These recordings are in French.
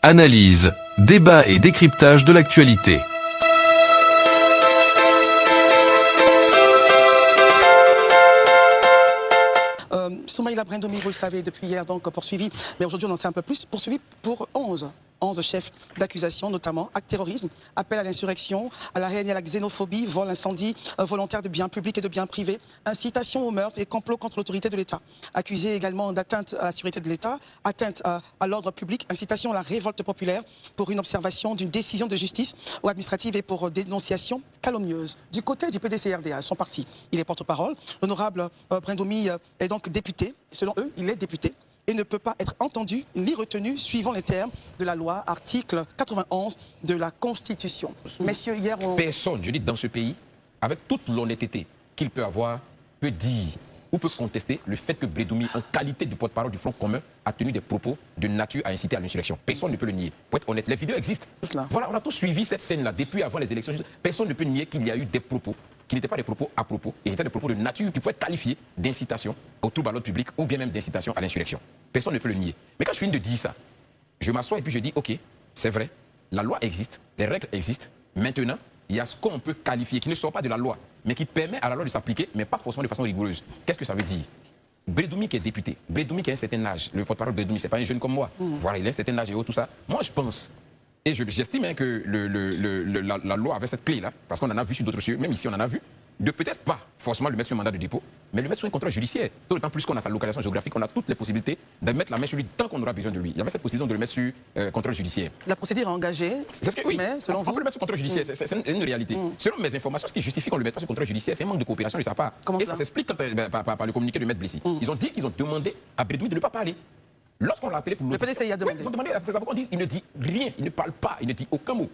Analyse, débat et décryptage de l'actualité. Soumaïla Brindoumi, vous le savez, depuis hier, donc poursuivi, mais aujourd'hui on en sait un peu plus, poursuivi pour 11 chefs d'accusation, notamment acte terrorisme, appel à l'insurrection, à la haine et à la xénophobie, vol, incendie volontaire de biens publics et de biens privés, incitation au meurtre et complot contre l'autorité de l'État. Accusé également d'atteinte à la sécurité de l'État, atteinte à l'ordre public, incitation à la révolte populaire pour une observation d'une décision de justice ou administrative et pour dénonciation calomnieuse. Du côté du PDC-RDA, son parti, il est porte-parole. L'honorable Brindoumi est donc député. Selon eux, il est député et ne peut pas être entendu ni retenu suivant les termes de la loi, article 91 de la Constitution. Messieurs, hier on... Personne, je dis dans ce pays, avec toute l'honnêteté qu'il peut avoir, peut dire ou peut contester le fait que Brindoumi, en qualité de porte-parole du Front commun, a tenu des propos de nature à inciter à l'insurrection. Personne ne peut le nier. Pour être honnête, les vidéos existent. Voilà, on a tous suivi cette scène-là depuis avant les élections. Personne ne peut nier qu'il y a eu des propos qui n'étaient pas des propos à propos, et étaient des propos de nature qui pouvaient être qualifiés d'incitation au trouble à l'ordre public ou bien même d'incitation à l'insurrection. Personne ne peut le nier. Mais quand je finis de dire ça, je m'assois et puis je dis, ok, c'est vrai, la loi existe, les règles existent. Maintenant, il y a ce qu'on peut qualifier, qui ne sort pas de la loi, mais qui permet à la loi de s'appliquer, mais pas forcément de façon rigoureuse. Qu'est-ce que ça veut dire? Brindoumi qui est député, Brindoumi qui a un certain âge, le porte-parole Brindoumi, c'est pas un jeune comme moi. Voilà, il a un certain âge et tout ça. Moi, je pense, et j'estime que la loi avait cette clé-là, parce qu'on en a vu sur d'autres sujets, même ici on en a vu, de peut-être pas forcément le mettre sur un mandat de dépôt, mais le mettre sur un contrôle judiciaire. D'autant plus qu'on a sa localisation géographique, on a toutes les possibilités de mettre la main sur lui tant qu'on aura besoin de lui. Il y avait cette possibilité de le mettre sur contrôle judiciaire. La procédure est engagée, oui, mais selon vous... on peut le mettre sur contrôle judiciaire, c'est une réalité. Selon mes informations, ce qui justifie qu'on ne le mette pas sur contrôle judiciaire, c'est un manque de coopération de sa part. Et ça s'explique par le communiqué de Maître Blessy. Ils ont dit qu'ils ont demandé à Brindoumi de ne pas parler. Lorsqu'on l'a appelé pour le PDC a demandé. Ils ont demandé à ses avocats, il ne dit rien, il ne parle pas, il ne dit aucun mot.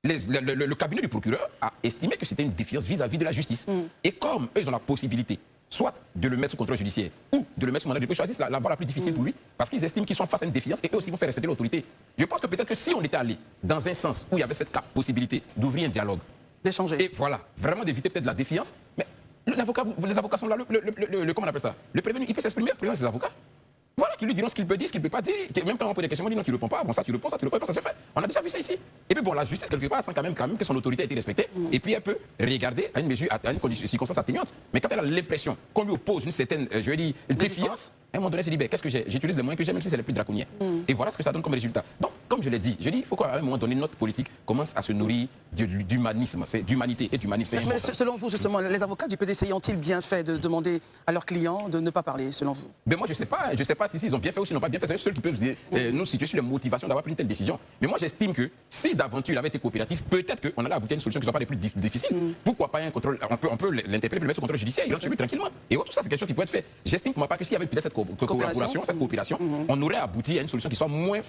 Le cabinet du procureur a estimé que c'était une défiance vis-à-vis de la justice. Et comme eux, ils ont la possibilité, soit de le mettre sous contrôle judiciaire ou de le mettre sous mandat de dépôt, ils choisissent la voie la plus difficile pour lui, parce qu'ils estiment qu'ils sont face à une défiance et eux aussi vont faire respecter l'autorité. Je pense que peut-être que si on était allé dans un sens où il y avait cette possibilité d'ouvrir un dialogue, d'échanger, et voilà, vraiment d'éviter peut-être la défiance, mais les avocats sont là, comment on appelle ça? Le prévenu, il peut s'exprimer, le prévenu, ses avocats. Voilà, qui lui diront ce qu'il peut dire, ce qu'il ne peut pas dire. Même quand on pose des questions, on dit non, tu ne réponds pas. Bon, ça, tu réponds, ça se fait. On a déjà vu ça ici. Et puis bon, la justice, quelque part, sent quand même que son autorité a été respectée. Et puis elle peut regarder à une mesure, à une circonstance atténuante. Mais quand elle a l'impression qu'on lui oppose une certaine, je vais dire, défiance, à un moment donné, elle se dit, ben, qu'est-ce que j'ai? J'utilise les moyens que j'ai, même si c'est les plus draconiens. Et voilà ce que ça donne comme résultat. Donc, comme je l'ai dit, il faut qu'à un moment donné, notre politique commence à se nourrir d'humanisme, d'humanité et d'humanisme. Mais selon vous, justement, les avocats du PDCI ont-ils bien fait de demander à leurs clients de ne pas parler, selon vous? Ben moi, je sais pas si ils ont bien fait ou s'ils n'ont pas bien fait. C'est ceux qui peuvent nous situer sur les motivations d'avoir pris une telle décision. Mais moi, j'estime que si d'aventure il avait été coopératif, peut-être qu'on allait aboutir à une solution qui ne soit pas les plus difficiles. Pourquoi pas un contrôle? On peut l'interpeller, le mettre sous contrôle judiciaire, il rentre chez lui tranquillement. Et tout ça, c'est quelque chose qui peut être fait. J'estime pour ma part que s'il y avait peut-être cette coopération, on aurait abouti à une solution qui soit moins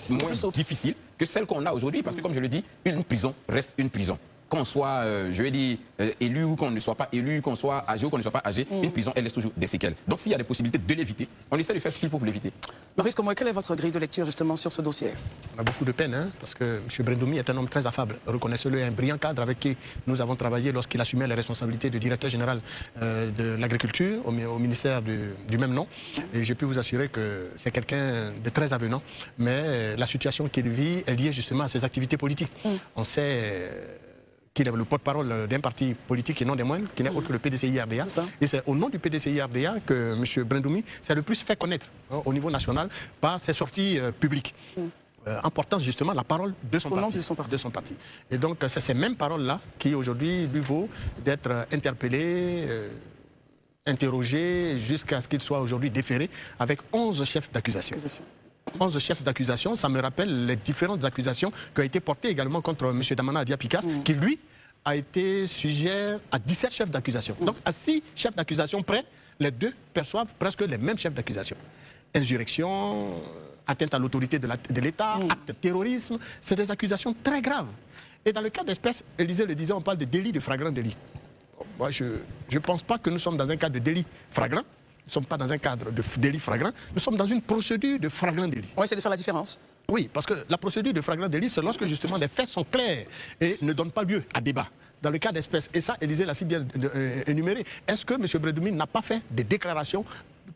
difficile que celle qu'on a aujourd'hui. Parce que, comme je le dis, une prison reste une prison. Qu'on soit, je vais dire, élu ou qu'on ne soit pas élu, qu'on soit âgé ou qu'on ne soit pas âgé, une prison, elle laisse toujours des séquelles. Donc s'il y a des possibilités de l'éviter, on essaie de faire ce qu'il faut pour l'éviter. Maurice Comoy, quelle est votre grille de lecture justement sur ce dossier? On a beaucoup de peine, parce que M. Brindoumi est un homme très affable. Reconnaissez-le, un brillant cadre avec qui nous avons travaillé lorsqu'il assumait les responsabilités de directeur général de l'agriculture au ministère du même nom. Et je peux vous assurer que c'est quelqu'un de très avenant. Mais la situation qu'il vit est liée justement à ses activités politiques. On sait qu'il est le porte-parole d'un parti politique et non des moindres, qui n'est autre que le PDCI-RDA. Et c'est au nom du PDCI-RDA que M. Brindoumi s'est le plus fait connaître au niveau national par ses sorties publiques. Emportant justement la parole de son parti. Et donc c'est ces mêmes paroles-là qui aujourd'hui lui vaut d'être interpellé, interrogé, jusqu'à ce qu'il soit aujourd'hui déféré avec 11 chefs d'accusation. 11 chefs d'accusation, ça me rappelle les différentes accusations qui ont été portées également contre M. Damana Adia-Picas, qui lui a été sujet à 17 chefs d'accusation. Donc à 6 chefs d'accusation près, les deux perçoivent presque les mêmes chefs d'accusation. Insurrection, atteinte à l'autorité de l'État, acte de terrorisme, c'est des accusations très graves. Et dans le cas d'espèce, Élisée le disait, on parle de délit, de flagrant délit. Moi, je ne pense pas que nous sommes dans un cadre de délit flagrant. Nous ne sommes pas dans un cadre de délit flagrant, nous sommes dans une procédure de flagrant délit. On essaie de faire la différence. Oui, parce que la procédure de flagrant délit, c'est lorsque justement les faits sont clairs et ne donnent pas lieu à débat. Dans le cas d'espèce, et ça, Élisée l'a si bien énuméré, est-ce que M. Brindoumi n'a pas fait des déclarations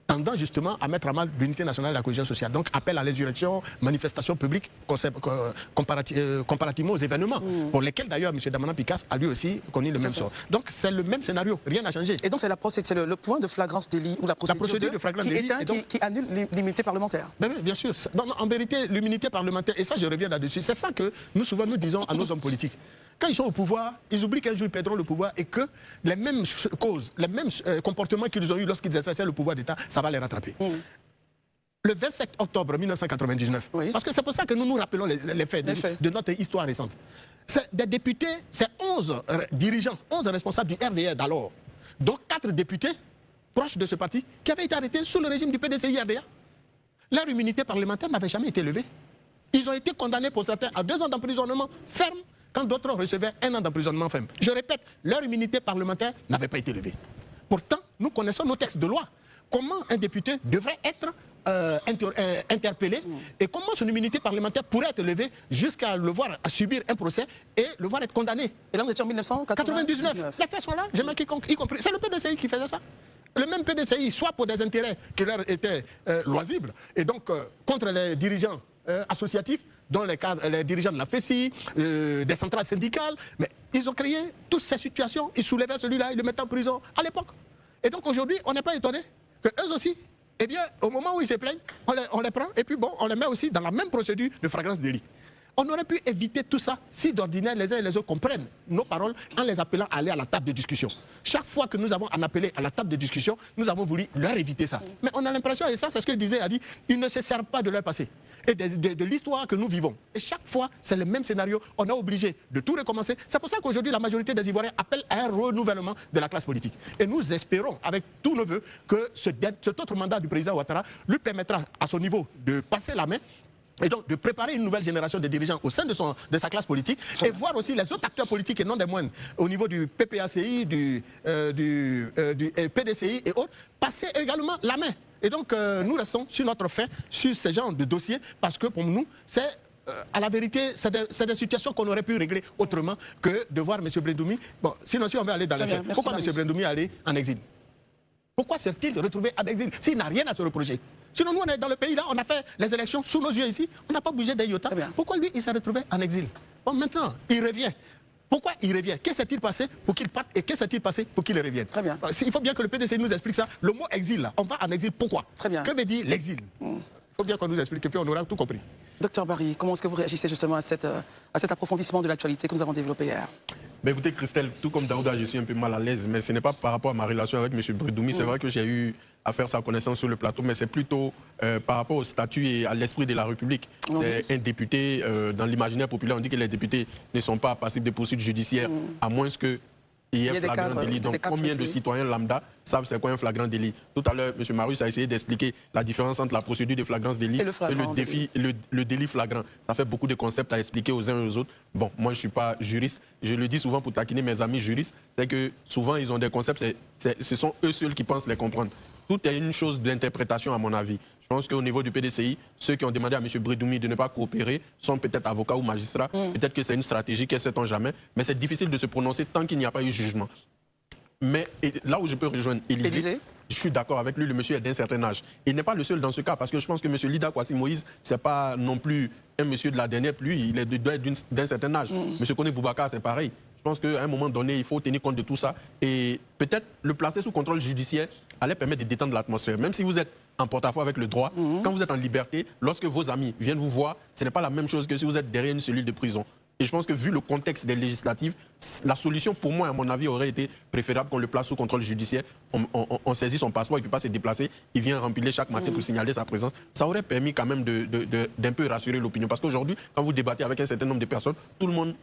tendant justement à mettre à mal l'unité nationale et la cohésion sociale. Donc appel à l'insurrection, manifestation publique comparativement aux événements pour lesquels d'ailleurs M. Damana Picasse a lui aussi connu le même sort. Donc c'est le même scénario, rien n'a changé. Et donc c'est le point de flagrance délit ou la procédure, de flagrance délit qui annule l'immunité parlementaire. Bien sûr. En vérité, l'immunité parlementaire, et ça je reviens là-dessus, c'est ça que nous souvent nous disons à nos hommes politiques. Quand ils sont au pouvoir, ils oublient qu'un jour ils perdront le pouvoir et que les mêmes causes, les mêmes comportements qu'ils ont eu lorsqu'ils exerçaient le pouvoir d'État, ça va les rattraper. Le 27 octobre 1999, parce que c'est pour ça que nous nous rappelons les faits de notre histoire récente. C'est des députés, c'est 11 dirigeants, 11 responsables du RDR d'alors, dont 4 députés proches de ce parti qui avaient été arrêtés sous le régime du PDCI-RDA. Leur immunité parlementaire n'avait jamais été levée. Ils ont été condamnés pour certains à 2 ans d'emprisonnement ferme, quand d'autres recevaient 1 an d'emprisonnement ferme. Je répète, leur immunité parlementaire n'avait pas été levée. Pourtant, nous connaissons nos textes de loi. Comment un député devrait être interpellé et comment son immunité parlementaire pourrait être levée jusqu'à le voir subir un procès et le voir être condamné. Et là, vous étiez en 1999. Les faits sont là, j'ai marqué y compris. C'est le PDCI qui faisait ça. Le même PDCI, soit pour des intérêts qui leur étaient loisibles, et donc contre les dirigeants associatifs, dont les dirigeants de la FECI, des centrales syndicales, mais ils ont créé toutes ces situations, ils soulevaient celui-là, ils le mettaient en prison à l'époque. Et donc aujourd'hui, on n'est pas étonné qu'eux aussi, eh bien, au moment où ils se plaignent, on les prend et puis bon, on les met aussi dans la même procédure de flagrance délit. On aurait pu éviter tout ça si d'ordinaire les uns et les autres comprennent nos paroles en les appelant à aller à la table de discussion. Chaque fois que nous avons en appelé à la table de discussion, nous avons voulu leur éviter ça. Mais on a l'impression, et ça c'est ce que disait Adi, ils ne se servent pas de leur passé et de l'histoire que nous vivons. Et chaque fois, c'est le même scénario. On est obligé de tout recommencer. C'est pour ça qu'aujourd'hui, la majorité des Ivoiriens appelle à un renouvellement de la classe politique. Et nous espérons, avec tous nos voeux, que cet autre mandat du président Ouattara lui permettra, à son niveau, de passer la main et donc de préparer une nouvelle génération de dirigeants au sein de sa classe politique et voir aussi les autres acteurs politiques et non des moindres au niveau du PPACI, du PDCI et autres, passer également la main. Et donc nous restons sur notre fait, sur ce genre de dossier, parce que pour nous, c'est à la vérité, c'est des situations qu'on aurait pu régler autrement que de voir M. Brendoumi. Bon, sinon si on veut aller dans les faits, pourquoi M. Brendoumi est allé en exil? Pourquoi s'est-il retrouvé en exil s'il n'a rien à se reprocher? Sinon, nous, on est dans le pays là, on a fait les élections sous nos yeux ici, on n'a pas bougé d'un iota. Pourquoi lui, il s'est retrouvé en exil? Bon, maintenant, il revient. Pourquoi il revient? Qu'est-ce qui s'est-il passé pour qu'il parte et qu'est-ce qui s'est-il passé pour qu'il revienne? Très bien. Il faut bien que le PDC nous explique ça. Le mot exil, là, on va en exil, pourquoi? Très bien. Que veut dire l'exil? Il faut bien qu'on nous explique et puis on aura tout compris. Docteur Barry, comment est-ce que vous réagissez justement à cet approfondissement de l'actualité que nous avons développé hier? Ben écoutez, Christelle, tout comme Daouda, je suis un peu mal à l'aise, mais ce n'est pas par rapport à ma relation avec M. Brendoumi. C'est vrai que j'ai eu à faire sa connaissance sur le plateau, mais c'est plutôt par rapport au statut et à l'esprit de la République. C'est un député, dans l'imaginaire populaire, on dit que les députés ne sont pas passibles de poursuites judiciaires, à moins que il y a flagrant délit. Donc, combien de citoyens lambda savent c'est quoi un flagrant délit? Tout à l'heure, M. Marius a essayé d'expliquer la différence entre la procédure de flagrance délit et le délit flagrant. Ça fait beaucoup de concepts à expliquer aux uns et aux autres. Bon, moi, je ne suis pas juriste. Je le dis souvent pour taquiner mes amis juristes. C'est que souvent, ils ont des concepts. Ce sont eux seuls qui pensent les comprendre. Tout est une chose d'interprétation, à mon avis. Je pense qu'au niveau du PDCI, ceux qui ont demandé à M. Brendoumi de ne pas coopérer sont peut-être avocats ou magistrats. Peut-être que c'est une stratégie, qu'elle ne sait-on jamais. Mais c'est difficile de se prononcer tant qu'il n'y a pas eu jugement. Mais là où je peux rejoindre Élysée, je suis d'accord avec lui, le monsieur est d'un certain âge. Il n'est pas le seul dans ce cas, parce que je pense que M. Lida Kwasi Moïse, ce n'est pas non plus un monsieur de la dernière pluie, il doit être d'un certain âge. M. Kone Boubacar, c'est pareil. Je pense qu'à un moment donné, il faut tenir compte de tout ça. Et peut-être le placer sous contrôle judiciaire allait permettre de détendre l'atmosphère. Même si vous êtes en porte-à-faux avec le droit, quand vous êtes en liberté, lorsque vos amis viennent vous voir, ce n'est pas la même chose que si vous êtes derrière une cellule de prison. Et je pense que vu le contexte des législatives, la solution pour moi, à mon avis, aurait été préférable qu'on le place sous contrôle judiciaire. On saisit son passeport, il ne peut pas se déplacer, il vient remplir chaque matin pour signaler sa présence. Ça aurait permis quand même d'un peu rassurer l'opinion. Parce qu'aujourd'hui, quand vous débattez avec un certain nombre de personnes, tout le monde...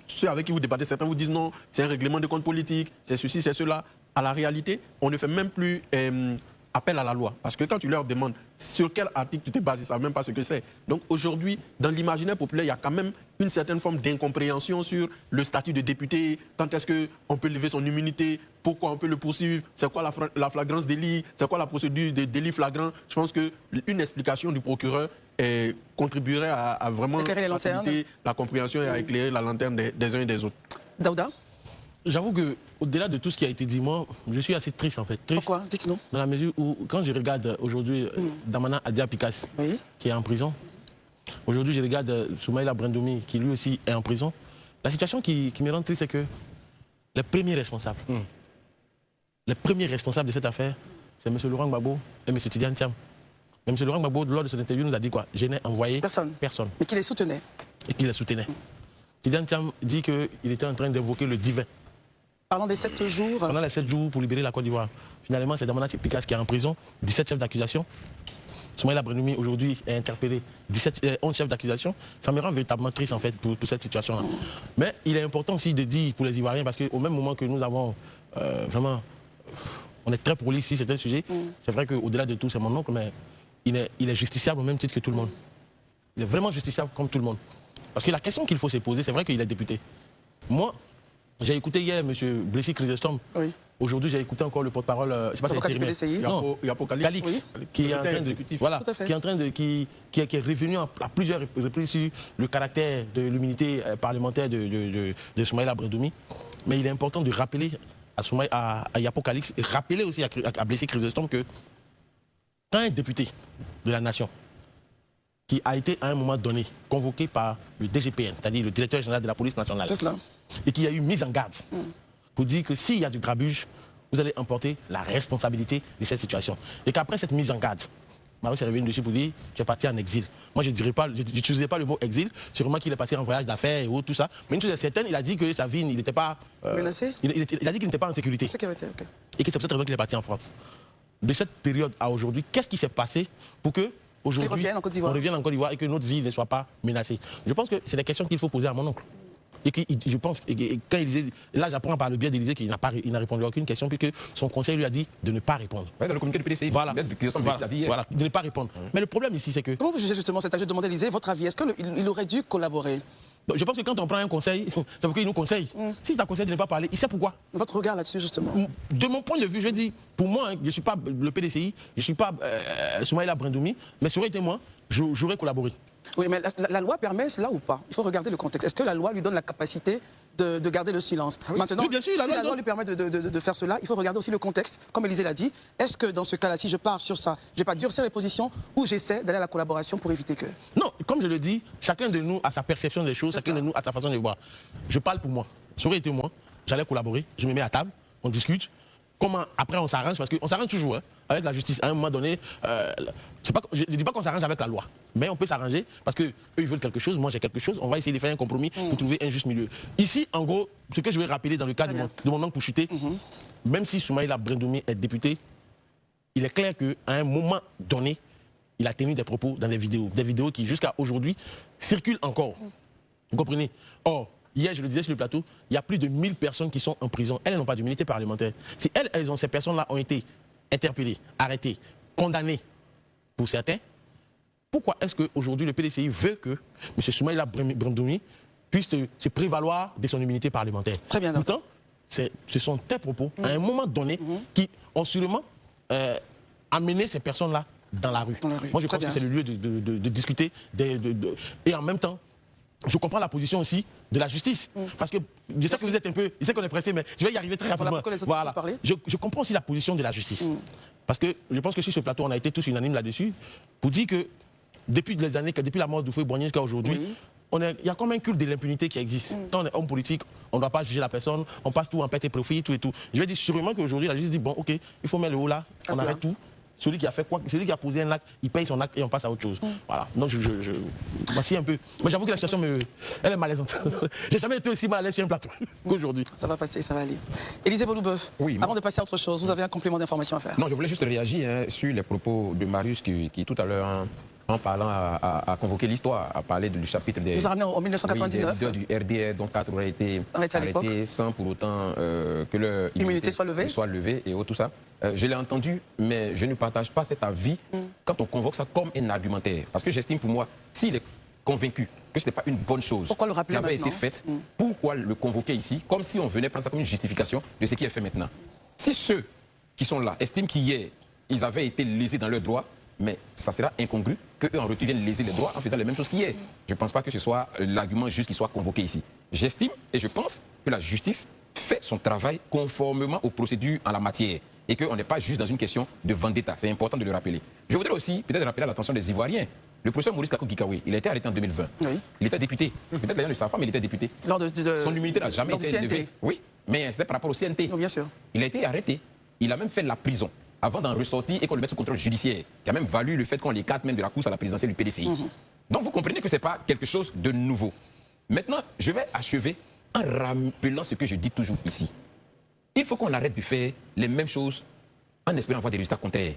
ceux avec qui vous débattez, certains vous disent non, c'est un règlement de compte politique, c'est ceci, c'est cela. À la réalité, on ne fait même plus appel à la loi. Parce que quand tu leur demandes sur quel article tu te bases, ils ne savent même pas ce que c'est. Donc aujourd'hui, dans l'imaginaire populaire, il y a quand même une certaine forme d'incompréhension sur le statut de député, quand est-ce qu'on peut lever son immunité, pourquoi on peut le poursuivre, c'est quoi la flagrance délit, c'est quoi la procédure de délit flagrant. Je pense qu'une explication du procureur contribuerait à vraiment faciliter la compréhension et à éclairer la lanterne des uns et des autres. Daouda? J'avoue qu'au-delà de tout ce qui a été dit, moi, je suis assez triste en fait. Triste. Pourquoi? Dites-nous. Dans la mesure où, quand je regarde aujourd'hui Damana Adia Pikas, Oui. qui est en prison, aujourd'hui je regarde Soumaïla Brendoumi, qui lui aussi est en prison, la situation qui me rend triste, c'est que les premiers responsables de cette affaire, c'est M. Laurent Gbagbo et M. Tidiane Thiam. Mais M. Laurent Gbagbo, lors de son interview, nous a dit quoi? Je n'ai envoyé Personne. Et qui les soutenait. qui les soutenait. Tidiane Thiam dit qu'il était en train d'invoquer le divin. Parlant des 7 jours. Pendant les 7 jours pour libérer la Côte d'Ivoire. Finalement, c'est Damana Pikas qui est en prison, 17 chefs d'accusation. Soumaïla Brendoumi, aujourd'hui, est interpellé, 11 chefs d'accusation. Ça me rend véritablement triste, en fait, pour cette situation-là. Mais il est important aussi de dire pour les Ivoiriens, parce qu'au même moment que nous avons vraiment... On est très prolixe si c'est un sujet. C'est vrai qu'au-delà de tout, c'est mon oncle, mais il est justiciable au même titre que tout le monde. Il est vraiment justiciable comme tout le monde. Parce que la question qu'il faut se poser, c'est vrai qu'il est député. Moi, j'ai écouté hier M. Blessy Chrysostome. Oui. Aujourd'hui, j'ai écouté encore le porte-parole, je sais pas si c'est PDCI. non, Calix, qui est en train de, voilà, qui est revenu à plusieurs reprises sur le caractère de l'immunité parlementaire de Soumaïla Brendoumi. Mais il est important de rappeler à Yapo Calix et rappeler aussi à Blessy Chrysostome que quand un député de la nation qui a été à un moment donné convoqué par le DGPN, c'est-à-dire le directeur général de la police nationale, et qui a eu mise en garde pour dire que s'il y a du grabuge, vous allez emporter la responsabilité de cette situation. Et qu'après cette mise en garde, Marius est revenu dessus pour dire tu es parti en exil. Moi, je n'utiliserai pas le mot exil, sûrement qu'il est parti en voyage d'affaires et tout ça. Mais une chose est certaine, il a dit que sa vie, il n'était pas. Menacé. Il a dit qu'il n'était pas en sécurité. Sécurité, ok. Et que c'est pour cette raison qu'il est parti en France. De cette période à aujourd'hui, qu'est-ce qui s'est passé pour que aujourd'hui on revienne en Côte d'Ivoire et que notre vie ne soit pas menacée? Je pense que c'est des questions qu'il faut poser à mon oncle. Et je pense que quand Élysée, là j'apprends par le biais d'Élysée qu'il n'a répondu à aucune question puisque son conseil lui a dit de ne pas répondre. Ouais, dans le communiqué du PDCI, voilà, de ne pas répondre. Mais le problème ici c'est que... Comment vous jugez justement cet âge de demander à Élysée votre avis? Est-ce qu'il aurait dû collaborer? Je pense que quand on prend un conseil, c'est pour qu'il nous conseille. Si tu as conseillé de ne pas parler, il sait pourquoi. Votre regard là-dessus justement? De mon point de vue, je dis, pour moi, je ne suis pas le PDCI, je ne suis pas Soumaïla Brendoumi, mais ça aurait été moi, j'aurais collaboré. Oui, mais la loi permet cela ou pas? Il faut regarder le contexte. Est-ce que la loi lui donne la capacité de garder le silence? Maintenant, oui, bien sûr, si la loi lui permet de faire cela, il faut regarder aussi le contexte, comme Élysée l'a dit. Est-ce que dans ce cas-là, si je pars sur ça, je ne vais pas durcir les positions ou j'essaie d'aller à la collaboration pour éviter que... Non, comme je le dis, chacun de nous a sa perception des choses, chacun de nous a sa façon de voir. Je parle pour moi. Ça aurait été moi, j'allais collaborer, je me mets à table, on discute. Comment après on s'arrange, parce qu'on s'arrange toujours hein, avec la justice. À un moment donné, je ne dis pas qu'on s'arrange avec la loi, mais on peut s'arranger parce qu'eux ils veulent quelque chose, moi j'ai quelque chose, on va essayer de faire un compromis pour trouver un juste milieu. Ici, en gros, ce que je vais rappeler dans le cadre de mon oncle Pouchité, même si Soumaïla Brendoumi est député, il est clair qu'à un moment donné, il a tenu des propos dans des vidéos qui jusqu'à aujourd'hui circulent encore. Vous comprenez? Or, hier, je le disais sur le plateau, il y a plus de 1000 personnes qui sont en prison. Elles n'ont pas d'immunité parlementaire. Si ces personnes-là ont été interpellées, arrêtées, condamnées pour certains, pourquoi est-ce qu'aujourd'hui le PDCI veut que M. Soumaïla Brendoumi puisse se prévaloir de son immunité parlementaire? Très bien. Pourtant, ce sont tes propos, à un moment donné, qui ont sûrement amené ces personnes-là dans la rue. Moi, je pense que c'est le lieu de discuter et en même temps, je comprends la position aussi de la justice. Parce que je sais que vous êtes un peu... Je sais qu'on est pressé, mais je vais y arriver très rapidement. Voilà. Je comprends aussi la position de la justice. Parce que je pense que sur ce plateau, on a été tous unanimes là-dessus pour dire que depuis la mort d'Houphouët-Boigny jusqu'à aujourd'hui, il y a comme un culte de l'impunité qui existe. Quand on est homme politique, on ne doit pas juger la personne, on passe tout en pète et profit, tout et tout. Je vais dire sûrement qu'aujourd'hui, la justice dit, bon, ok, il faut mettre le haut là, on arrête tout. Celui qui a fait quoi, celui qui a posé un acte, il paye son acte et on passe à autre chose. Voilà. Donc voici un peu. Mais j'avoue que la situation elle est malaisante. J'ai jamais été aussi mal à l'aise sur un plateau qu'aujourd'hui. Ça va passer, ça va aller. Élisée Boloubeuf, avant de passer à autre chose, vous avez un complément d'information à faire. Non, je voulais juste réagir sur les propos de Marius qui tout à l'heure, en parlant, a convoqué l'histoire, a parlé du chapitre des... Vous avez ramené en 1999. Des leaders du RDR, dont 4 auraient été arrêtés sans pour autant que leur immunité soit levée et tout ça. Je l'ai entendu, mais je ne partage pas cet avis quand on convoque ça comme un argumentaire. Parce que j'estime pour moi, s'il est convaincu que ce n'est pas une bonne chose qui avait été faite, pourquoi le convoquer ici, comme si on venait prendre ça comme une justification de ce qui est fait maintenant? Si ceux qui sont là estiment qu'hier, ils avaient été lésés dans leurs droits, mais ça sera incongru qu'eux en retour viennent léser les droits en faisant les mêmes choses qu'hier. Je ne pense pas que ce soit l'argument juste qui soit convoqué ici. J'estime et je pense que la justice fait son travail conformément aux procédures en la matière et qu'on n'est pas juste dans une question de vendetta. C'est important de le rappeler. Je voudrais aussi peut-être rappeler à l'attention des Ivoiriens. Le professeur Maurice Kakou-Gikawe, il a été arrêté en 2020. Oui. Il était député. Peut-être les gens ne savent pas, mais il était député. Lors Son immunité n'a jamais lors du été CNT. élevée. Oui, mais c'était par rapport au CNT. Non, bien sûr. Il a été arrêté. Il a même fait la prison avant d'en ressortir et qu'on le mette sous contrôle judiciaire, qui a même valu le fait qu'on l'écarte même de la course à la présidentielle du PDCI. Donc vous comprenez que ce n'est pas quelque chose de nouveau. Maintenant, je vais achever en rappelant ce que je dis toujours ici. Il faut qu'on arrête de faire les mêmes choses en espérant avoir des résultats contraires.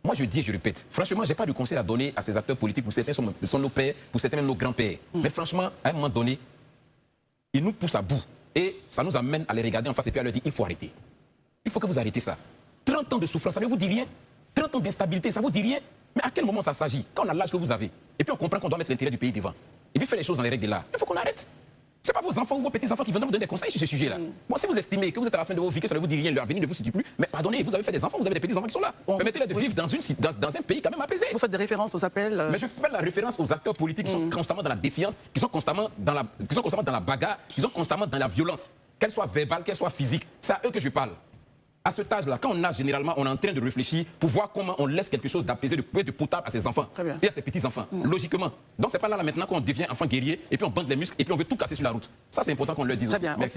Moi, je dis et je répète, franchement, je n'ai pas de conseil à donner à ces acteurs politiques. Pour certains sont nos pères, pour certains même nos grands-pères. Mais franchement, à un moment donné, ils nous poussent à bout. Et ça nous amène à les regarder en face et puis à leur dire, il faut arrêter. Il faut que vous arrêtez ça. 30 ans de souffrance, ça ne vous dit rien. 30 ans d'instabilité, ça ne vous dit rien. Mais à quel moment ça s'agit? Quand on a l'âge que vous avez. Et puis on comprend qu'on doit mettre l'intérêt du pays devant. Et puis faire les choses dans les règles de l'art. Il faut qu'on arrête. Ce n'est pas vos enfants ou vos petits-enfants qui viendront vous donner des conseils sur ce sujet-là. Bon, si vous estimez que vous êtes à la fin de vos vies, que ça ne vous dit rien, l'avenir ne vous situe plus, mais pardonnez, vous avez fait des enfants, vous avez des petits-enfants qui sont là. Permettez-les de vivre dans un pays quand même apaisé. Vous faites des références aux appels Mais je fais la référence aux acteurs politiques qui sont constamment dans la défiance, qui sont constamment dans la bagarre, qui sont constamment dans la violence, qu'elle soit verbale, qu'elle soit physique. C'est à eux que je parle. À cet âge-là, quand on nage généralement, on est en train de réfléchir pour voir comment on laisse quelque chose d'apaisé, de potable à ses enfants et à ses petits-enfants, logiquement. Donc c'est pas là maintenant qu'on devient enfant guerrier et puis on bande les muscles et puis on veut tout casser sur la route. Ça c'est important qu'on le dise aussi. bien. Merci.